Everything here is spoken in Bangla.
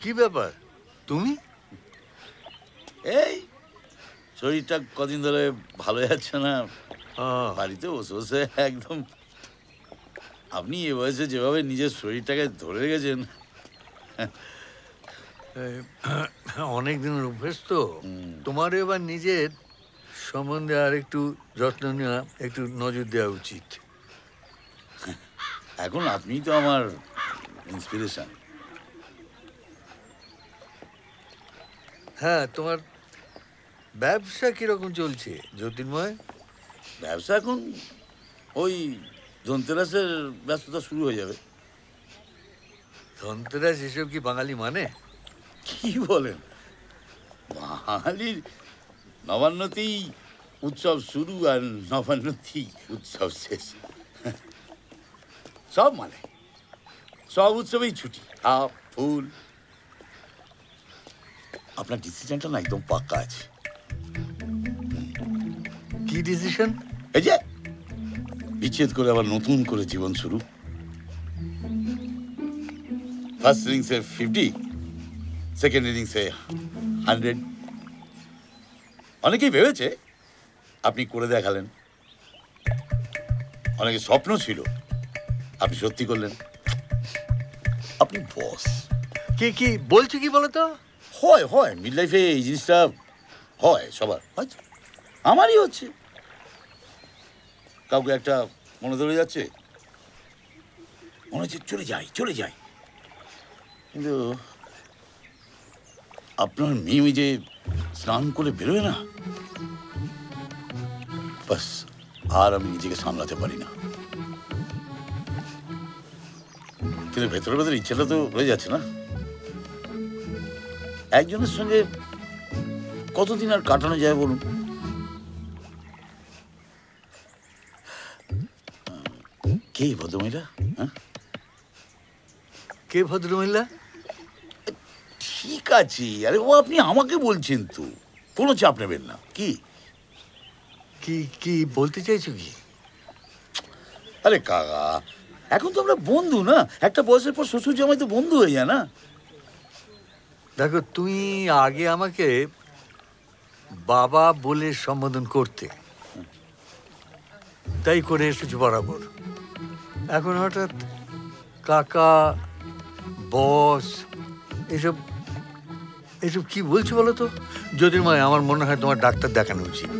কি ব্যাপার তুমি? এই শরীরটা কদিন ধরে ভালো যাচ্ছে না, বাড়িতে বসে বসে একদম। আপনি এ বয়সে যেভাবে নিজের শরীরটাকে ধরে রেখেছেন, অনেক দিনের অভ্যেস তো। তোমার এবার নিজের সম্বন্ধে আর একটু যত্ন নেওয়া, একটু নজর দেওয়া উচিত। এখন আপনি তো আমার ইন্সপিরেশন। হ্যাঁ, তোমার ব্যবসা কিরকম চলছে জ্যোতির্ময়? ব্যবসা এখন ওই ধনতেরাসের ব্যস্ততা শুরু হয়ে যাবে। ধনতেরাস এসব কি বাঙালি মানে? কি বলেন, বাঙালির নবান্নতেই উৎসব শুরু আর নবান্নতেই উৎসব শেষ। সব মানে সব উৎসবেই ছুটি, হাফ ফুল। আপনার ডিসিশনটা না একদম পাক্কা আছে। কি ডিসিশন? এই যে বিচ্ছেদ করে আবার নতুন করে জীবন শুরু। ফার্স্ট ইনিংসে 50, সেকেন্ড ইনিংসে 100। অনেকেই ভেবেছে আপনি করে দেখালেন, অনেকে স্বপ্ন ছিল, আপনি সত্যি করলেন। আপনি বস। কি কি বলছো কি বলো তো? হয় হয় মিড লাইফে এই জিনিসটা হয় সবার, হয়তো আমারই হচ্ছে। কাউকে একটা মনে ধরে যাচ্ছে, মনে হচ্ছে চলে যাই চলে যাই, কিন্তু আপনার মেয়ে ওই যে স্নান করে বেরোয় না, বাস আর আমি নিজেকে সামলাতে পারি না। কিন্তু ভেতরে ভেতরে ইচ্ছেটা তো রয়ে যাচ্ছে না। একজনের সঙ্গে কতদিন আর কাটানো যায় বলুন? কে ভদ্রমহিলা? হ্যাঁ, কে ভদ্রমহিলা? ঠিক আছে, আরে ও আপনি আমাকে বলছেন তো, কোনো চাপ নেবেন না। কি কি কি বলতে চাইছো কি? আরে কাকা, এখন তো আমরা বন্ধু না, একটা বয়সের পর শ্বশুর জামাই তো বন্ধু হয়ে যায় না। দেখো, তুমি আগে আমাকে বাবা বলে সম্বোধন করতে, তাই করে এসেছো বরাবর। এখন হঠাৎ কাকা, বস, এসব এসব কি বলছো বলো তো? জ্যোতির্ময়, আমার মনে হয় তোমার ডাক্তার দেখানো উচিত।